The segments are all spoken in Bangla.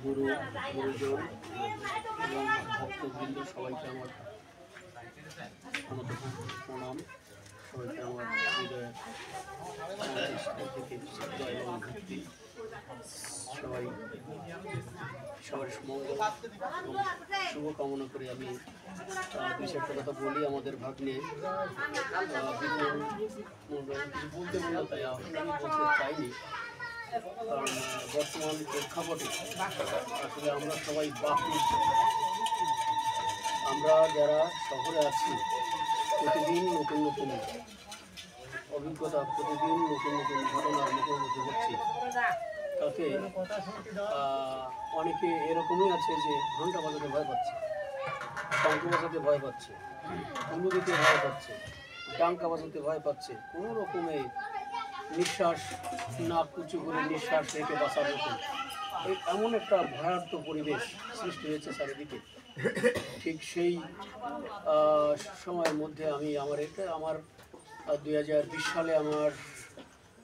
গুরু গুরুজন এবং ভক্তবৃন্দ সবাইকে আমার প্রণাম। সবাইকে আমার হৃদয়ের থেকে শ্রদ্ধা এবং ভক্তি। সবার মঙ্গল এবং শুভকামনা করে আমি বেশ একটা কথা বলি। আমাদের ভাগ্নে বলতে বললো, তাই আমি বলতে চাইনি, কারণ বর্তমান প্রেক্ষাপটে আসলে আমরা সবাই বাকি, আমরা যারা শহরে আছি প্রতিদিন নতুন নতুন অভিজ্ঞতা, প্রতিদিন নতুন নতুন ঘটনার মুখোমুখি হচ্ছি। তাতে অনেকে এরকমই আছে যে ঘন্টা বাজাতে ভয় পাচ্ছে, শঙ্খ বাজাতে ভয় পাচ্ছে, উলু দিতে ভয় পাচ্ছে, ডাঙ্কা বাজাতে ভয় পাচ্ছে, কোনো রকমে নিঃশ্বাস নাক উঁচু করে নিঃশ্বাস রেখে বাঁচার মতো এমন একটা ভয়ার্থ পরিবেশ সৃষ্টি হয়েছে চারিদিকে। ঠিক সেই সময়ের মধ্যে আমার 2020 সালে আমার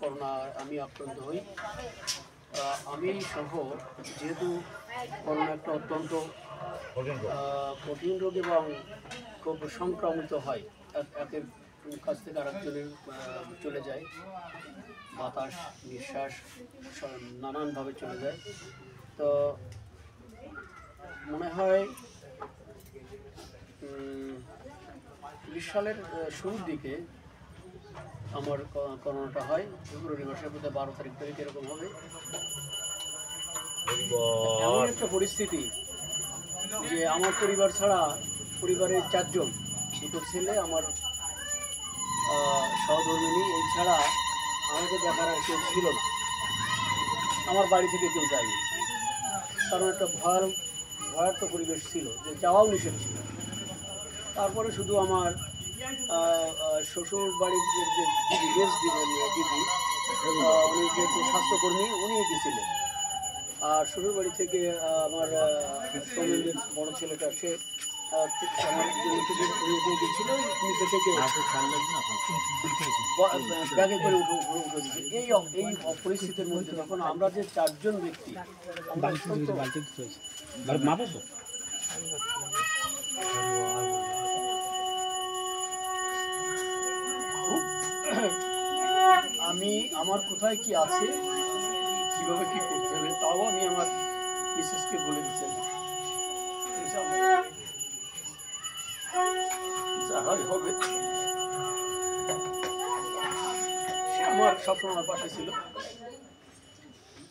করোনা আমি আক্রান্ত হই। আমি সহ, যেহেতু করোনা একটা অত্যন্ত কঠিন রোগ এবং খুব সংক্রামিত হয়, একের কাছ থেকে আরেকজনের চলে যায়, বাতাস নিঃশ্বাস নানানভাবে চলে যায়। তো মনে হয় 20 সালের শুরুর দিকে আমার করোনাটা হয়, ফেব্রুয়ারি মাসের মধ্যে 12 তারিখ এরকম হবে। এমন একটা পরিস্থিতি যে আমার পরিবার ছাড়া, পরিবারের 4 জন, 2 ছেলে, আমার সহধর্মিনী, এই ছাড়া আমাকে দেখার আর কেউ ছিল না। আমার বাড়ি থেকে কেউ যায়নি, কারণ একটা ভয়ার্থ পরিবেশ ছিল যে যাওয়াও নিষেধ ছিল। তারপরে শুধু আমার শ্বশুর বাড়ির যে দিদি, উনি যেহেতু স্বাস্থ্যকর্মী, উনি গেছিলেন। আর শ্বশুর বাড়ি থেকে আমার সৌমেন্দ্রের বড় ছেলেটা, সে আমার গেছিল, নিচে থেকে ব্যাগে করে উঠে দিচ্ছে। এই পরিস্থিতির মধ্যে তখন আমরা যে 4 জন ব্যক্তি, আমার কোথায় কি আছে, কিভাবে কি করতে হবে, তাও আমি আমার মিসেসকে বলে দিচ্ছি। হবে, সে আমার সবসময় আমার পাশে ছিল,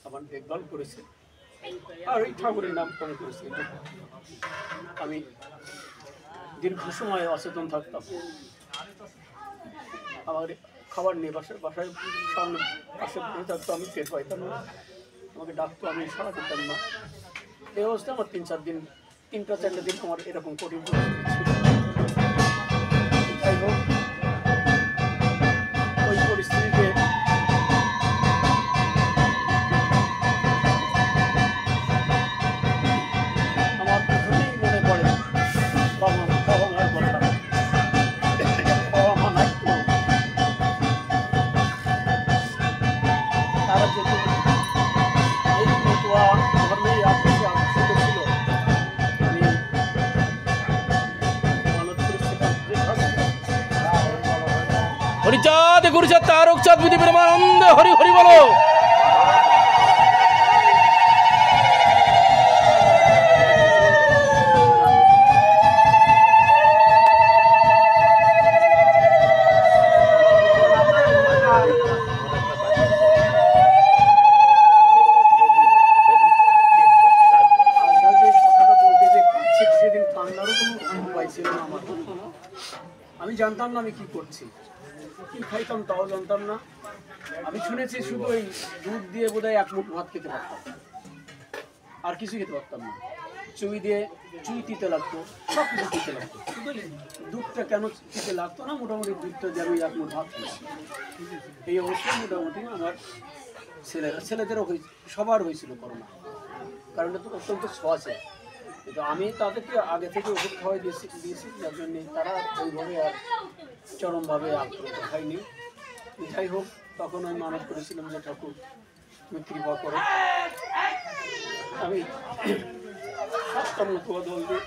আমার দেখভাল করেছে, আর ওই ঠাকুরের নাম করে করেছে। আমি দীর্ঘ সময় অচেতন থাকতাম, আমার খাবার নিয়ে বাসায় সামনে পাশে পড়ে থাকতো, আমি টের পাইতাম না, আমাকে ডাকতো, আমি সাড়া দিতাম না। এই অবস্থা আমার 3-4 দিন, 3-4 দিন আমার এরকম কঠিন পরিস্থিতি ছিল। যাই হোক, ওই পরিস্থিতিতে আমার প্রথমেই মনে পড়ে বাবা মার কথা। বাবা মা নাই, তারা যেহেতু এই মতুয়া ধর্মেই আকর্ষিত ছিল, আমি মানত করেছিলাম যে হরিচাঁদ গুরুচাঁদ তারক চাঁদ বিধি প্রেমানন্দ হরি হরি বলো। সেদিন কান্নারও কোনো উপায় ছিল না আমার। আমি জানতাম না আমি কি করছি, কি খাইতাম তাও জানতাম না। আমি শুনেছি শুধু ওই দুধ দিয়ে বোধহয় 1 মুঠ ভাত খেতে পারতাম, আর কিছু খেতে পারতাম না। চুই দিতে লাগতো, সব কিছু দিতে লাগতো, শুধু দুধটা কেন দিতে লাগতো না, মোটামুটি দুধটা দিয়ে আমি 1 মুঠ ভাত খেয়েছি। এই অবস্থায় মোটামুটি আমার ছেলেদেরও সবার হয়েছিল করোনা, কারণ এটা তো অত্যন্ত ছোঁয়াচে। কিন্তু আমি তাদেরকে আগে থেকে ওষুধ খাওয়াই দিয়েছি, যার জন্যে তারা ওইভাবে আর চরমভাবে আক্রান্ত হয়নি। যাই হোক, তখন আমি মানত করেছিলাম যে ঠাকুর তুমি কৃপা করো, আমি সপ্তম দল দিয়ে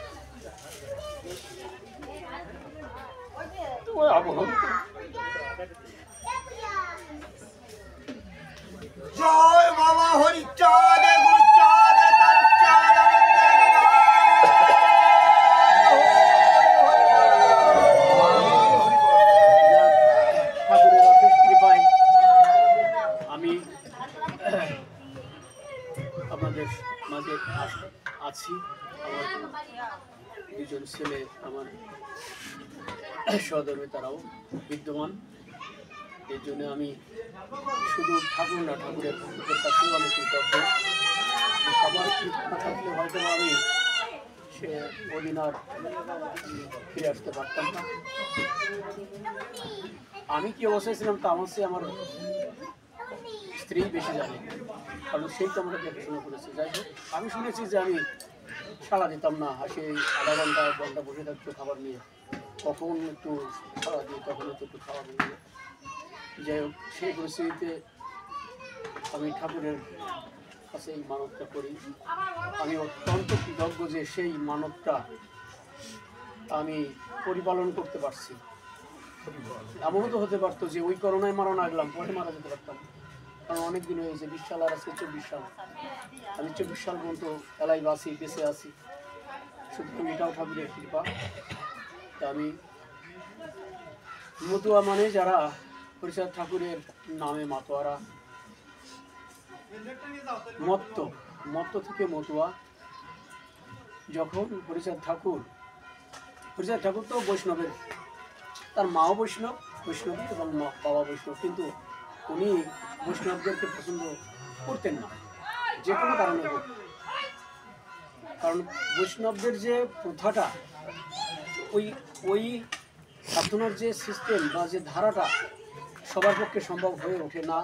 তোমায় আবহাওয়া জয় বাবা হরিচাঁদ গুরুচাঁদ তারুচাঁদ ঠাকুরের অশেষ কৃপায় আমি আপনাদের মাঝে আছি। আমার দুজন ছেলে আমার সহধর্মী তারাও বিদ্যমান। এই জন্য আমি শুধু ঠাকুর না, ঠাকুরের ভক্তদের কাছেও আমি কৃতজ্ঞ। সবার কৃতজ্ঞতা থাকলে হয়তো আমি সে ওদিন আর ফিরে আসতে পারতাম না। আমি কি অবস্থায় ছিলাম তা আমার চেয়ে আমার স্ত্রী বেশি জানে, কারণ সেই তো আমরা দেখাশোনা করেছি। যাই হোক, আমি শুনেছি যে আমি সাড়া দিতাম না, সেই আধা ঘন্টা 1 ঘন্টা বসে থাকতো খাবার নিয়ে, কখন একটু সাড়া দিয়ে তখন একটু খাবার নিয়ে। যাই হোক, সেই পরিস্থিতিতে আমি ঠাকুরের কাছে এই মানবটা করি। আমি অত্যন্ত কৃতজ্ঞ যে সেই মানবটা আমি পরিপালন করতে পারছি। এমনও তো হতে পারতো যে ওই করোনায় মারা না গেলাম, পরে মারা যেতে পারতাম, কারণ অনেক দিন হয়েছে। 20 সাল আর আজকে 24 সাল। আমি 24 সাল পর্যন্ত এলাই বাসি বেঁচে আছি, সুতরাং এটাও ঠাকুরের কৃপা। তা আমি মতুয়া মানে যারা হরিচাঁদ ঠাকুরের নামে মাতোয়ারা, মত্ত থেকে মতুয়া। যখন হরিচাঁদ ঠাকুর তো বৈষ্ণবের, তার মাও বৈষ্ণবী এবং বাবা বৈষ্ণব, কিন্তু উনি বৈষ্ণবদেরকে পছন্দ করতেন না, যে কোনো কারণে হোক। কারণ বৈষ্ণবদের যে প্রথাটা, ওই সাধনার যে সিস্টেম বা যে ধারাটা সবার পক্ষে সম্ভব হয়ে ওঠে না,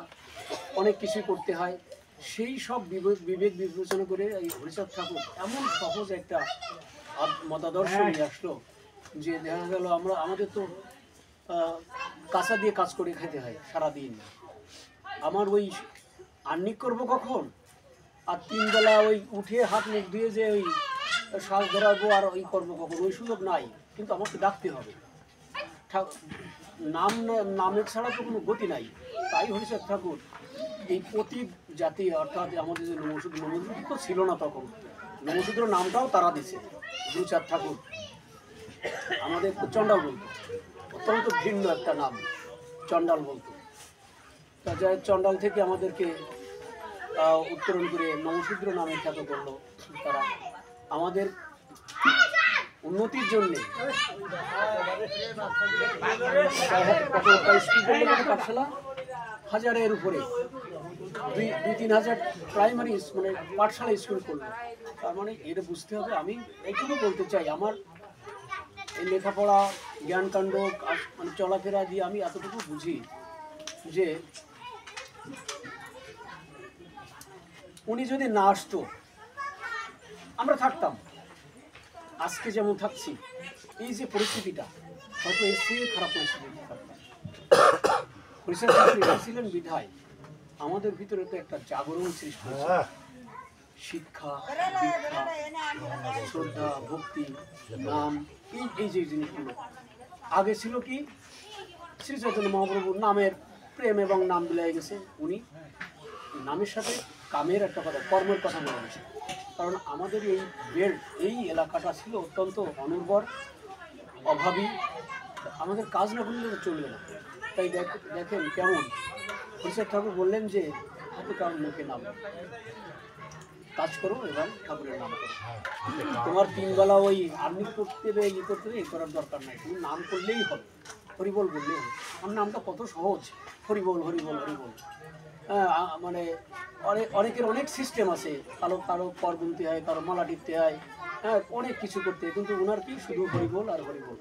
অনেক কিছুই করতে হয়। সেই সব বিবেক বিবেচনা করে এই হরিচাঁদ ঠাকুর এমন সহজ একটা মতাদর্শ নিয়ে আসলো যে দেখা গেল আমাদের তো কাঁচা দিয়ে কাজ করে খেতে হয় সারাদিন। আমার ওই আর্নিক করবো কখন, আর 3 বেলা ওই উঠে হাত মুখ ধুয়ে যে ওই শ্বাস ধরাবো আর ওই করবো কখন, ওই সুযোগ নাই। কিন্তু আমাকে ডাকতে হবে, নামের ছাড়া তো কোনো গতি নাই। তাই হরিচাঁদ ঠাকুর এই পতিত জাতি, অর্থাৎ আমাদের যে নমশূদ্র তো ছিল না তখন, নমশূদ্র নামটাও তারা দিছে। গুরুচাঁদ ঠাকুর আমাদের চণ্ডাল বলতো, অত্যন্ত ভিন্ন একটা নাম, চণ্ডাল বলতো। তা যাই চণ্ডাল থেকে আমাদেরকে উত্তরণ করে নমশূদ্র নামে খ্যাত করলো তারা। আমাদের উন্নতির জন্যে পাঠশালা 1000-এর উপরে 2-3 হাজার প্রাইমারি মানে পাঠশালা স্কুল করলো। তার মানে এটা বুঝতে হবে, আমি এইটুকু বলতে চাই, আমার এই লেখাপড়া জ্ঞানকাণ্ড মানে চলাফেরা দিয়ে আমি এতটুকু বুঝি যে উনি যদি না আসতো আমরা থাকতাম আজকে যেমন থাকছি। এই যে পরিস্থিতিটা, হয়তো এর থেকে খারাপ পরিস্থিতি থাকতাম। হরিচাঁদ ঠাকুর এসেছিলেন বিধায় আমাদের ভিতরে তো একটা জাগরণ সৃষ্টি হয়েছে। শিক্ষা, দীক্ষা, শ্রদ্ধা, ভক্তি, নাম, এই যে জিনিসগুলো আগে ছিল কি শ্রী চৈতন্য মহাপ্রভুর নামের প্রেম এবং নাম মিলাই গেছে। উনি নামের সাথে কামের একটা কথা, কর্মের কথা বলে গেছে। কারণ আমাদের এই এলাকাটা ছিল অত্যন্ত অনুর্বর, অভাবী, আমাদের কাজ না করলে চলবে না। তাই দেখেন কেমন হরিচাঁদ ঠাকুর বললেন যে হাতে কারণ মুখে নাম, কাজ করো এবং ঠাকুরের নাম করো। তোমার 3 বেলা ওই আর্নি করতে হবে, করতে হবে, এই করার দরকার নাই, তুমি নাম করলেই হবে, হরিবল বললেই হবে। আমার নামটা কত সহজ, হরিবল হরিবল হরিবল। মানে অনেকের অনেক সিস্টেম আছে, কারো কর গুনতে হয়, কারো মালা টিপতে হয়, অনেক কিছু করতে হয়, কিন্তু ওনার কি শুধু হরিবল আর হরিবল।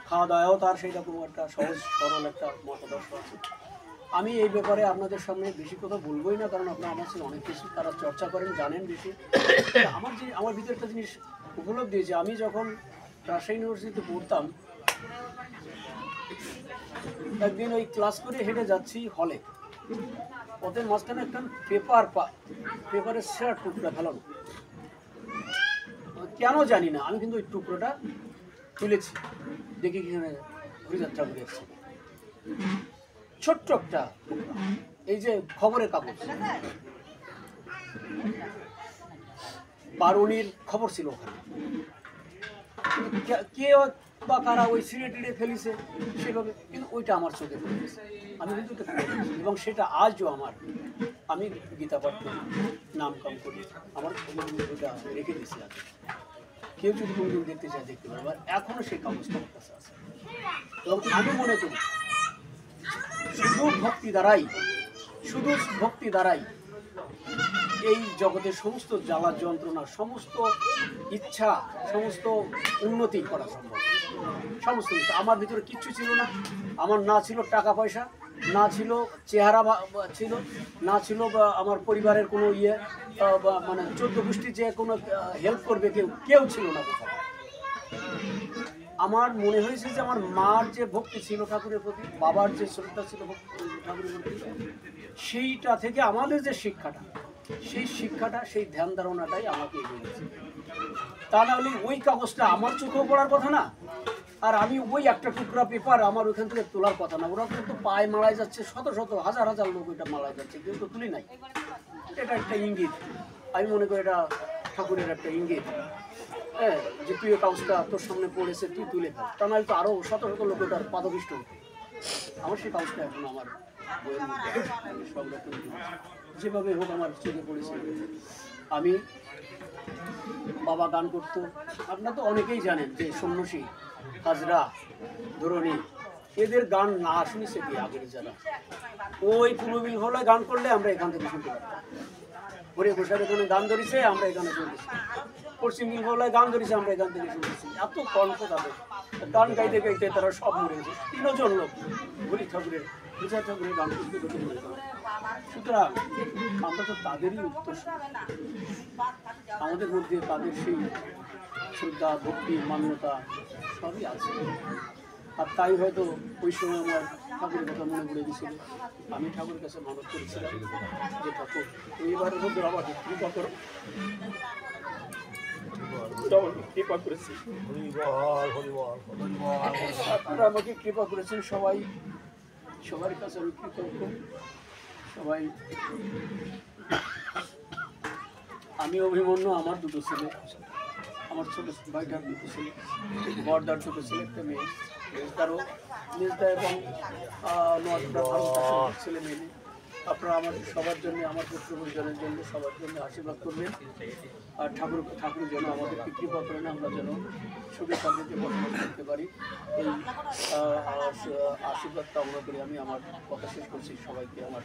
খাওয়া দাওয়াও তার সেইরকম একটা সহজ সরল একটা মতাদর্শ আছে। আমি এই ব্যাপারে আপনাদের সামনে বেশি কথা বলবোই না, কারণ আপনারা আমার সাথে অনেক কিছু তারা চর্চা করেন, জানেন বেশি। আমার ভিতরে একটা জিনিস উপলব্ধি হয়েছে, আমি যখন রাজশাহী ইউনিভার্সিটিতে পড়তাম, একদিন ওই ক্লাস করে হেঁটে যাচ্ছি হলে, ওদের মাঝখানে একটা পেপারের সেরা টুকরা ফেলানো, কেন জানি না, আমি কিন্তু ওই টুকরোটা তুলেছি, দেখি এখানে হরিদাস ঠাকুর এসছে, ছোট্ট একটা টুকরা, এই যে খবরের কাগজ, বারুণীর খবর ছিল ওখানে, কে বা কারা ওই ছিঁড়ে টিড়ে ফেলিছে সেভাবে, কিন্তু ওইটা আমার চোখে পড়েছে, আমি কিন্তু ওটা করেছি, এবং সেটা আজও আমার, আমি গীতা পাঠ করি, নাম কাম করি, আমার ওইটা রেখে দিয়েছি আগে, কেউ যদি কোনোদিন দেখতে চায় দেখতে পারে, আর এখনো সেই কাগজটা আমার কাছে আছে। এবং আমি মনে করি শুধু ভক্তি দ্বারাই এই জগতের সমস্ত জ্বালা যন্ত্রণা, সমস্ত ইচ্ছা, সমস্ত উন্নতি করা সম্ভব। সমস্ত কিছু আমার ভিতরে কিচ্ছু ছিল না, আমার না ছিল টাকা পয়সা, না ছিল চেহারা ছিল, না ছিল বা আমার পরিবারের কোনো মানে 14 গোষ্ঠী যে কোনো হেল্প করবে কেউ ছিল না কোথাও। আমার মনে হয়েছে যে আমার মার যে ভক্তি ছিল ঠাকুরের প্রতি, বাবার যে শ্রদ্ধা ছিল ঠাকুরের প্রতি, সেইটা থেকে আমাদের যে শিক্ষাটা, সেই ধ্যান ধারণাটাই আমাকে এগিয়ে গেছে। তা না হলে ওই কাগজটা আমার চোখেও পড়ার কথা না, আর আমি ওই একটা টুকরা পেপার আমার ওইখান থেকে তোলার কথা না। ওরা কিন্তু পায়ে মালায় যাচ্ছে, শত শত হাজার হাজার লোক ওইটা মালায় যাচ্ছে, কিন্তু তুলি নাই। এটা একটা ইঙ্গিত, আমি মনে করি এটা ঠাকুরের একটা ইঙ্গিত, হ্যাঁ, যে তুই এই কাগজটা তোর সামনে পড়েছে, তুই তুলে ফেল, তা নাহলে তো আরও শত শত লোক ওটার পাদবিষ্ট হতো। আমার সেই কাগজটা এখন আমার বইয়ের মধ্যে সংরক্ষণ করেছি, যেভাবে হোক আমার চোখে পড়েছে। আমি বাবা গান করতো, আপনারা তো অনেকেই জানেন যে সন্ন্যাসী, হাজরা, ধরণী, এদের গান না শুনেছে কি আগের যারা, ওই পূর্ববিল হলে গান করলে আমরা এখান থেকে শুনতে পারতাম। হরে ঘোষার এখানে গান ধরেছে, আমরা এখানে শুনতেছি, পশ্চিম বেঙ্গলায় গান ধরেছে, আমরা এখান থেকে শুনতেছি। এত কণ্ঠ তাদের, গান গাইতে গাইতে তারা সব মরে গেছে। 3 জন লোক হরি ঠাকুরের, বিজয় ঠাকুরের গান করতে করতে মরে গেল। সুতরাং আমরা তো তাদেরই উত্তর, আমাদের মধ্যে তাদের সেই শ্রদ্ধা, ভক্তি, মান্যতা সবই আছে। আর তাই হয়তো ওই সময় আমার ঠাকুরের কথা মনে পড়ে গেছিল। আমি ঠাকুরের কাছে মানত করেছিলাম যে ঠাকুর তুমি এবারের মধ্যে আমাকে কৃপা করো, কৃপা করেছি, আপনারা আমাকে কৃপা করেছেন, সবার কাছে আমি কৃতজ্ঞ। সবাই, আমি অভিমন্যু, আমার 2 ছেলে, আমার ছোট ভাইটার 2 ছেলে, বড়দার 2 ছেলে, একটা মেয়ে, নিজদা এবং নোয়াজদা ভালো ছেলে মেয়ে। আপনারা আমার সবার জন্য, আমার পুত্র পরিজনের জন্য, সবার জন্য আশীর্বাদ করবেন। আর ঠাকুর যেন আমাদেরকে কৃপা করেন, আমরা যেন সুখে শান্তিতে বসবাস করতে পারি, এই আশীর্বাদ কামনা করে আমি আমার কথা শেষ করছি। সবাইকে আমার